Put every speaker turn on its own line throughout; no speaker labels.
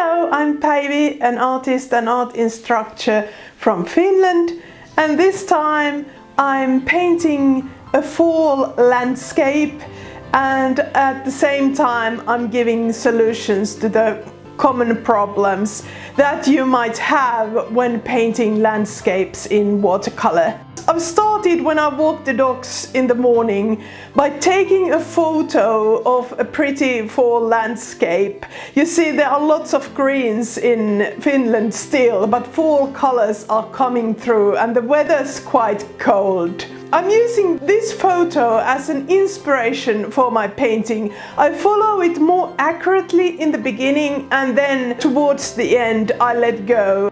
Hello, I'm Päivi, an artist and art instructor from Finland, and this time I'm painting a fall landscape, and at the same time I'm giving solutions to the common problems that you might have when painting landscapes in watercolor. I've started when I walk the dogs in the morning by taking a photo of a pretty fall landscape. You see, there are lots of greens in Finland still, but fall colors are coming through and the weather's quite cold. I'm using this photo as an inspiration for my painting. I follow it more accurately in the beginning and then towards the end I let go.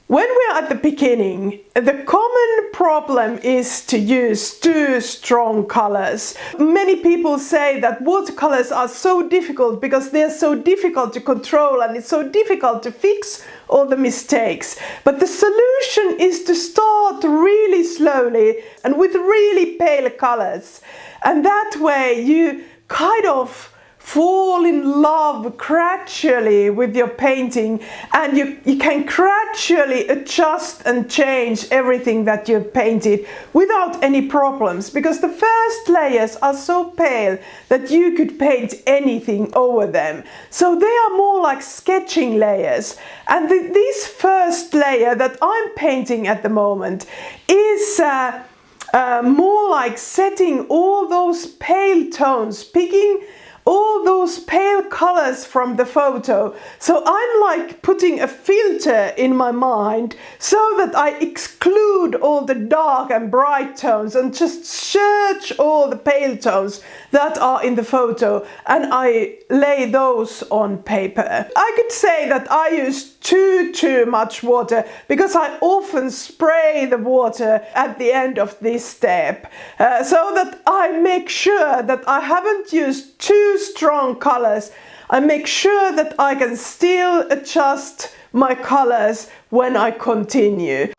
When we're at the beginning, the common problem is to use too strong colors. Many people say that watercolors are so difficult because they're so difficult to control and it's so difficult to fix all the mistakes. But the solution is to start really slowly and with really pale colors. And that way you kind of fall in love gradually with your painting, and you can gradually adjust and change everything that you've painted without any problems, because the first layers are so pale that you could paint anything over them. So they are more like sketching layers, and this first layer that I'm painting at the moment is more like setting all those pale tones, picking all those pale colors from the photo. So I'm like putting a filter in my mind so that I exclude all the dark and bright tones and just search all the pale tones that are in the photo, and I lay those on paper. I could say that I use too much water because I often spray the water at the end of this step, so that I make sure that I haven't used too strong colors. I make sure that I can still adjust my colors when I continue.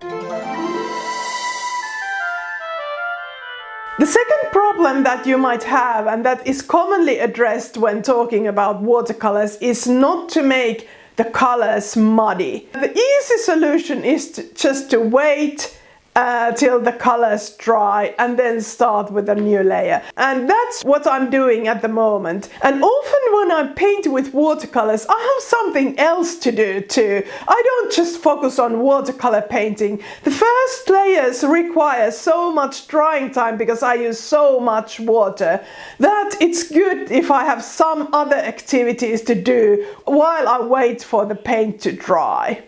The second problem that you might have, and that is commonly addressed when talking about watercolors, is not to make the colors muddy. The easy solution is just to wait till the colors dry and then start with a new layer. And that's what I'm doing at the moment. And often when I paint with watercolors, I have something else to do too. I don't just focus on watercolor painting. The first layers require so much drying time because I use so much water that it's good if I have some other activities to do while I wait for the paint to dry.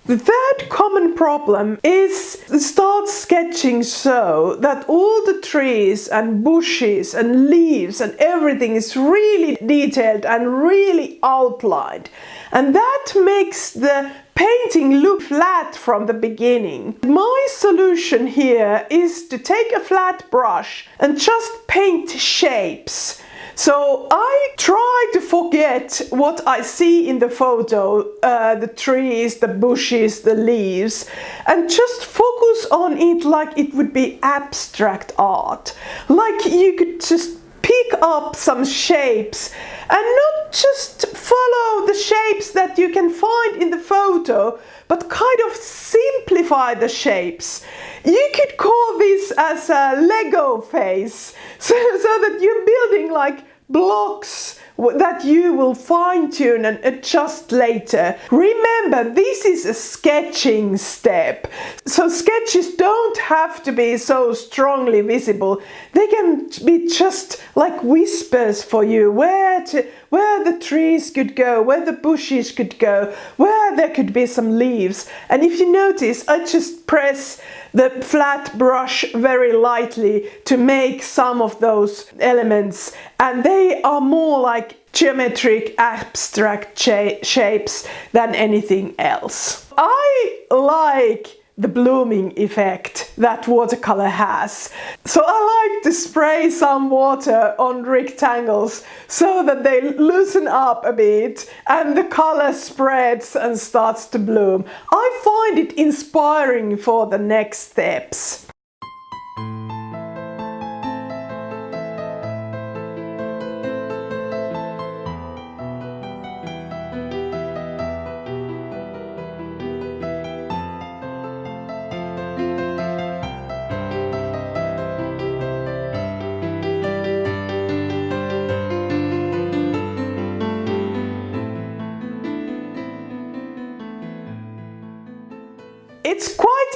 The third common problem is to start sketching so that all the trees and bushes and leaves and everything is really detailed and really outlined. And that makes the painting look flat from the beginning. My solution here is to take a flat brush and just paint shapes. So I try to forget what I see in the photo, the trees, the bushes, the leaves, and just focus on it like it would be abstract art. Like you could just pick up some shapes and not just follow the shapes that you can find in the photo, but kind of simplify the shapes. You could call this as a Lego phase, so that you're building like blocks that you will fine-tune and adjust later. Remember, this is a sketching step. So sketches don't have to be so strongly visible. They can be just like whispers for you, where the trees could go, where the bushes could go, where there could be some leaves. And if you notice, I just press the flat brush very lightly to make some of those elements, and they are more like geometric abstract shapes than anything else. I like the blooming effect that watercolor has. So I like to spray some water on rectangles so that they loosen up a bit and the color spreads and starts to bloom. I find it inspiring for the next steps.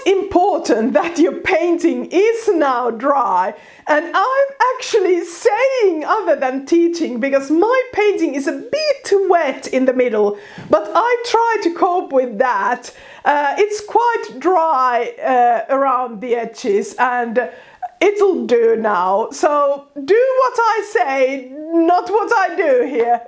important that your painting is now dry, and I'm actually saying other than teaching because my painting is a bit wet in the middle, but I try to cope with that. It's quite dry around the edges and it'll do now. So do what I say, not what I do here.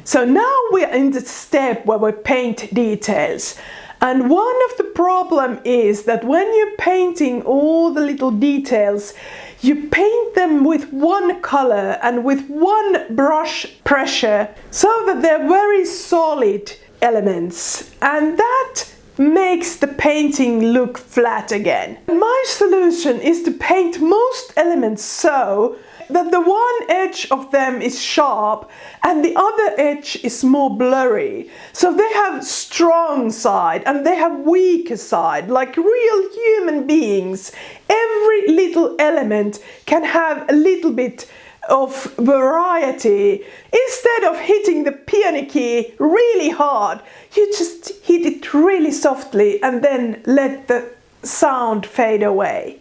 So now we're in the step where we paint details. And one of the problem is that when you're painting all the little details, you paint them with one color and with one brush pressure so that they're very solid elements. And that makes the painting look flat again. My solution is to paint most elements so that the one edge of them is sharp and the other edge is more blurry. So they have strong side and they have weaker side, like real human beings. Every little element can have a little bit of variety. Instead of hitting the piano key really hard, you just hit it really softly and then let the sound fade away.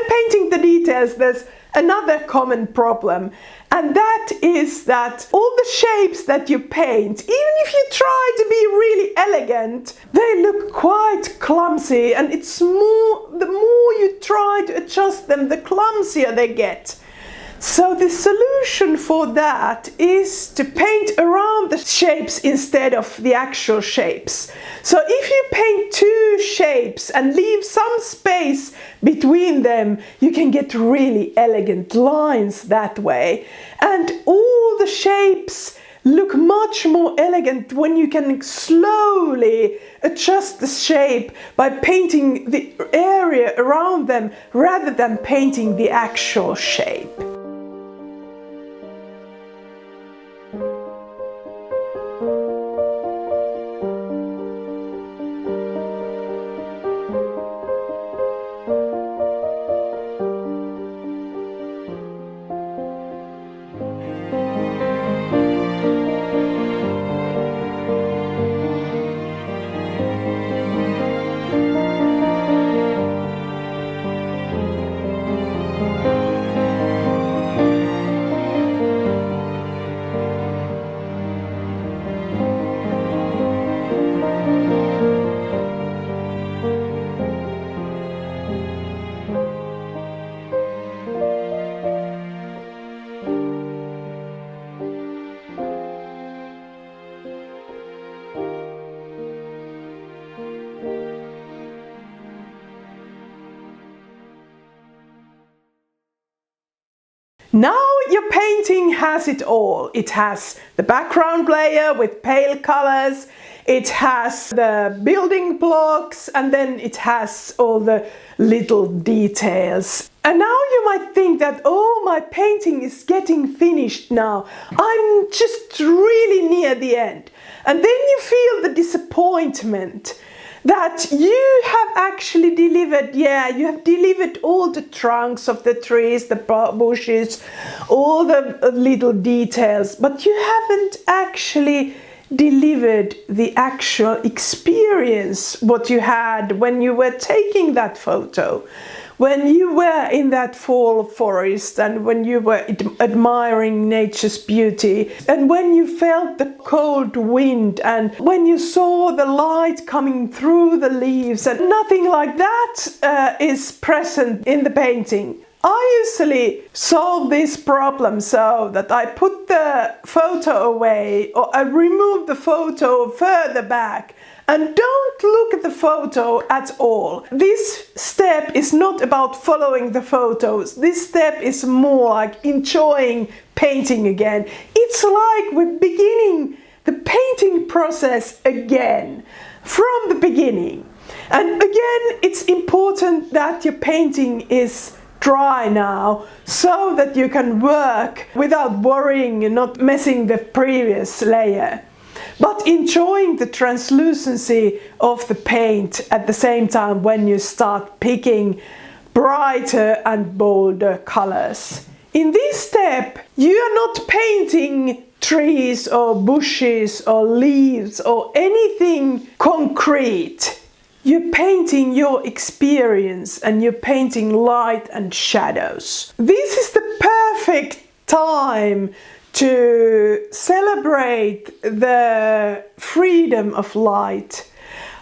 Painting the details, there's another common problem, and that is that all the shapes that you paint, even if you try to be really elegant, they look quite clumsy, and the more you try to adjust them, the clumsier they get. So the solution for that is to paint around the shapes instead of the actual shapes. So if you paint two shapes and leave some space between them, you can get really elegant lines that way. And all the shapes look much more elegant when you can slowly adjust the shape by painting the area around them rather than painting the actual shape. Now your painting has it all. It has the background layer with pale colors, it has the building blocks, and then it has all the little details. And now you might think that, oh, my painting is getting finished now. I'm just really near the end. And then you feel the disappointment that you have actually delivered, you have delivered all the trunks of the trees, the bushes, all the little details, but you haven't actually delivered the actual experience, what you had when you were taking that photo, when you were in that fall forest, and when you were admiring nature's beauty, and when you felt the cold wind, and when you saw the light coming through the leaves, and nothing like that is present in the painting. I usually solve this problem so that I put the photo away, or I remove the photo further back and don't look at the photo at all. This step is not about following the photos. This step is more like enjoying painting again. It's like we're beginning the painting process again, from the beginning. And again, it's important that your painting is dry now, so that you can work without worrying and not messing the previous layer, but enjoying the translucency of the paint at the same time when you start picking brighter and bolder colors. In this step, you are not painting trees or bushes or leaves or anything concrete. You're painting your experience, and you're painting light and shadows. This is the perfect time to celebrate the freedom of light.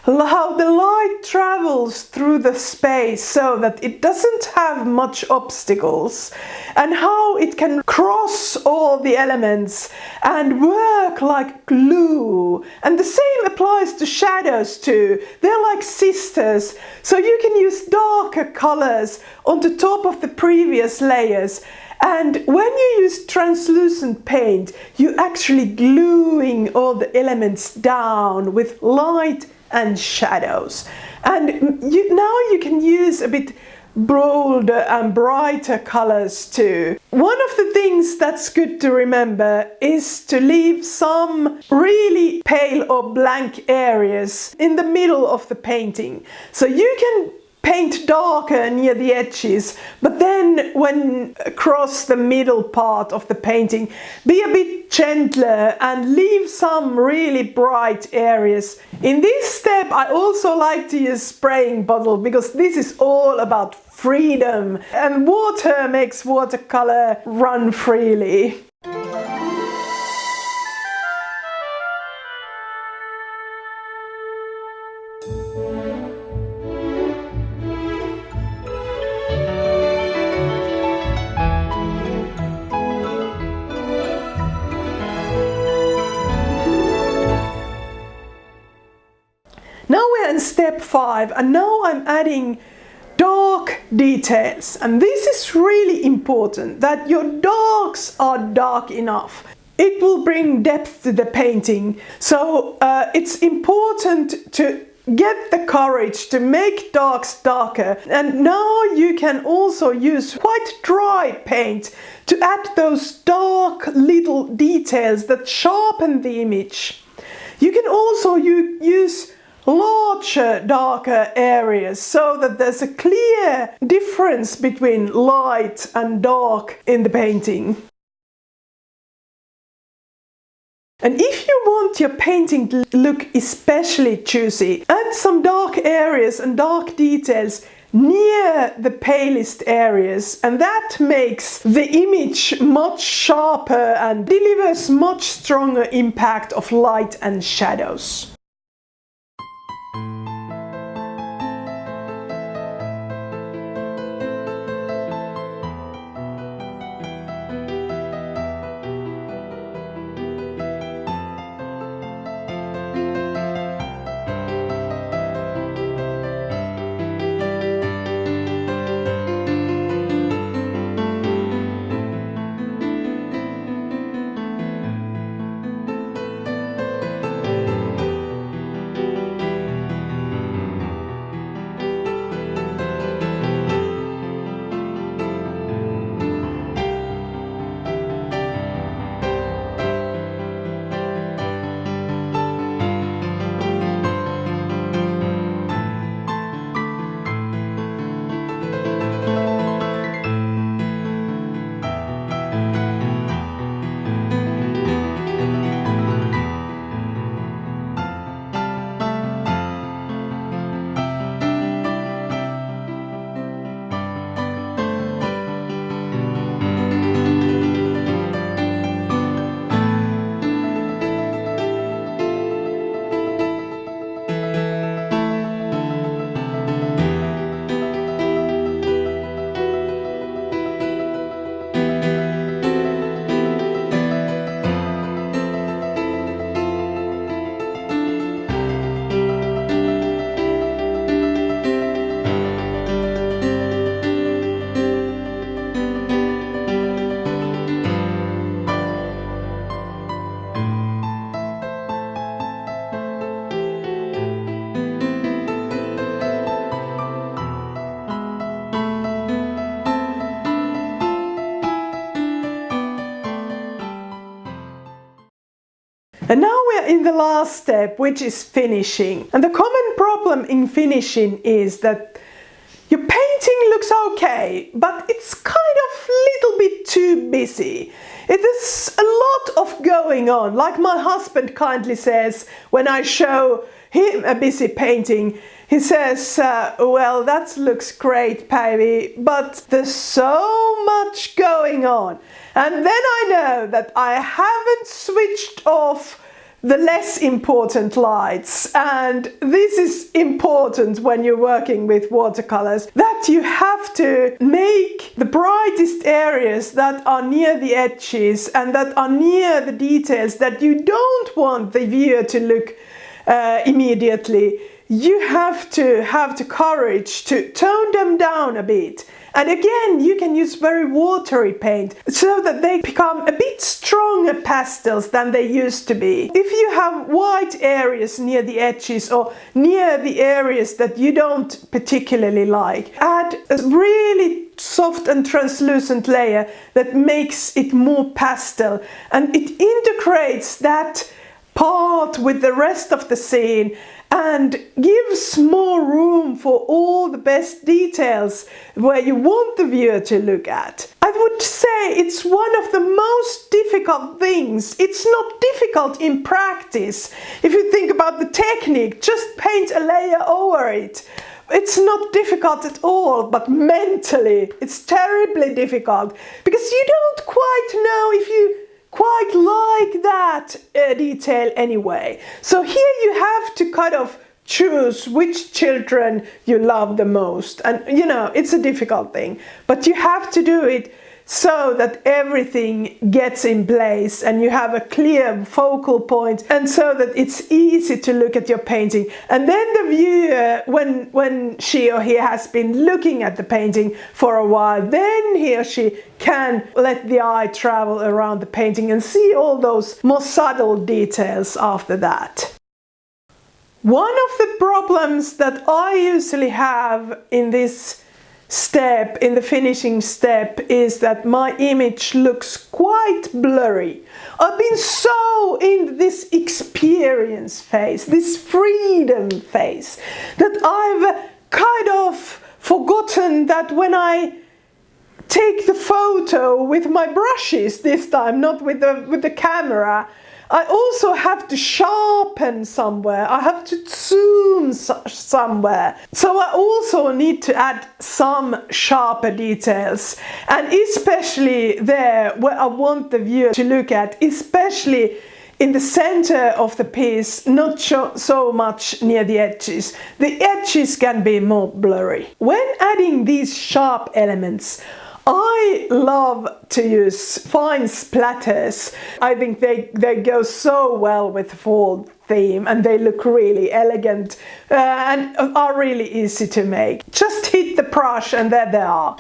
How the light travels through the space so that it doesn't have much obstacles, and how it can cross all the elements and work like glue. And the same applies to shadows too. They're like sisters, so you can use darker colors on the top of the previous layers. And when you use translucent paint, you're actually gluing all the elements down with light and shadows. And now you can use a bit bolder and brighter colors too. One of the things that's good to remember is to leave some really pale or blank areas in the middle of the painting. So you can paint darker near the edges, but then when across the middle part of the painting, be a bit gentler and leave some really bright areas. In this step, I also like to use spraying bottle, because this is all about freedom, and water makes watercolor run freely. Now we're in step 5, and now I'm adding dark details. And this is really important, that your darks are dark enough. It will bring depth to the painting. So it's important to get the courage to make darks darker. And now you can also use quite dry paint to add those dark little details that sharpen the image. You can also use larger, darker areas so that there's a clear difference between light and dark in the painting. And if you want your painting to look especially juicy, add some dark areas and dark details near the palest areas, and that makes the image much sharper and delivers much stronger impact of light and shadows. And now we're in the last step, which is finishing. And the common problem in finishing is that your painting looks okay, but it's kind of a little bit too busy. It is a lot of going on. Like my husband kindly says when I show him a busy painting, he says, well, that looks great, Päivi, but there's so much going on. And then I know that I haven't switched off the less important lights, and this is important when you're working with watercolors, that you have to make the brightest areas that are near the edges and that are near the details that you don't want the viewer to look immediately. You have to have the courage to tone them down a bit. And again, you can use very watery paint so that they become a bit stronger pastels than they used to be. If you have white areas near the edges or near the areas that you don't particularly like, add a really soft and translucent layer that makes it more pastel, and it integrates that part with the rest of the scene and gives more room for all the best details where you want the viewer to look at. I would say it's one of the most difficult things. It's not difficult in practice. If you think about the technique, just paint a layer over it. It's not difficult at all, but mentally it's terribly difficult because you don't quite know if you quite like that detail anyway. So here you have to kind of choose which children you love the most. And you know, it's a difficult thing, but you have to do it so that everything gets in place and you have a clear focal point, and so that it's easy to look at your painting. And then the viewer, when she or he has been looking at the painting for a while, then he or she can let the eye travel around the painting and see all those more subtle details after that. One of the problems that I usually have in this step, in the finishing step, is that my image looks quite blurry. I've been so in this experience phase, this freedom phase, that I've kind of forgotten that when I take the photo with my brushes this time, not with the camera, I also have to sharpen somewhere, I have to zoom somewhere. So I also need to add some sharper details, and especially there where I want the viewer to look at, especially in the center of the piece, not so much near the edges. The edges can be more blurry. When adding these sharp elements, I love to use fine splatters. I think they go so well with the fall theme, and they look really elegant and are really easy to make. Just hit the brush and there they are.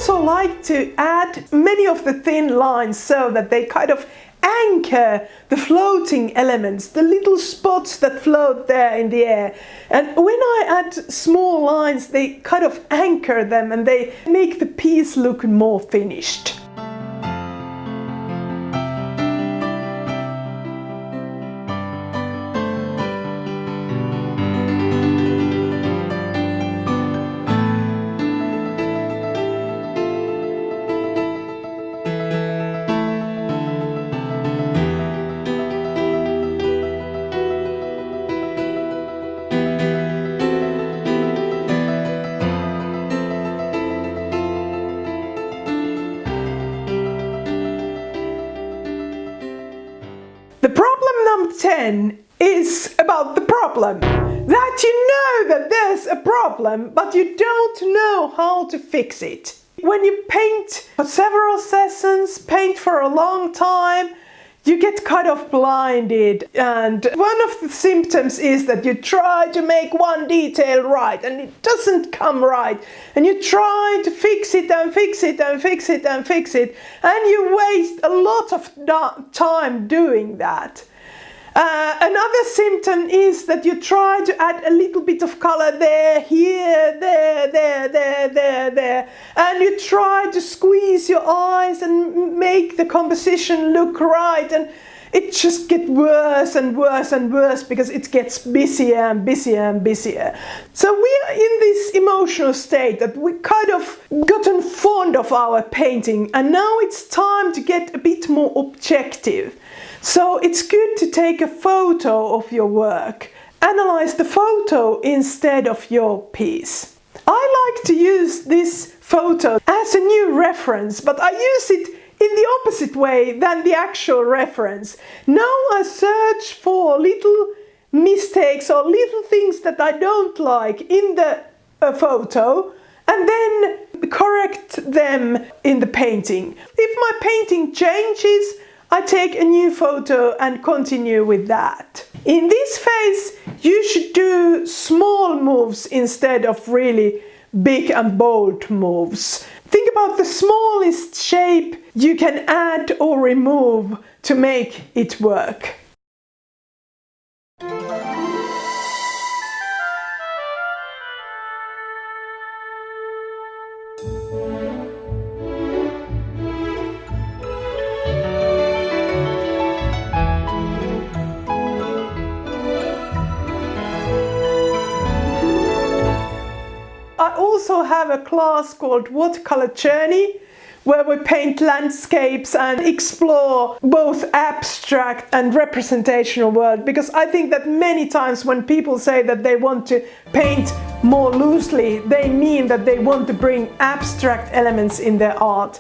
I like to add many of the thin lines so that they kind of anchor the floating elements, the little spots that float there in the air. And when I add small lines, they kind of anchor them and they make the piece look more finished. The problem number 10 is about the problem. That you know that there's a problem, but you don't know how to fix it. When you paint for several sessions, paint for a long time, you get kind of blinded, and one of the symptoms is that you try to make one detail right and it doesn't come right, and you try to fix it and fix it and fix it and fix it, and you waste a lot of time doing that. Another symptom is that you try to add a little bit of color there, here, there, and you try to squeeze your eyes and make the composition look right, and it just gets worse and worse and worse because it gets busier and busier and busier. So we are in this emotional state that we kind of gotten fond of our painting, and now it's time to get a bit more objective. So it's good to take a photo of your work. Analyze the photo instead of your piece. I like to use this photo as a new reference, but I use it in the opposite way than the actual reference. Now I search for little mistakes or little things that I don't like in the photo, and then correct them in the painting. If my painting changes, I take a new photo and continue with that. In this phase, you should do small moves instead of really big and bold moves. Think about the smallest shape you can add or remove to make it work. I also have a class called Watercolor Journey, where we paint landscapes and explore both abstract and representational world, because I think that many times when people say that they want to paint more loosely, they mean that they want to bring abstract elements in their art.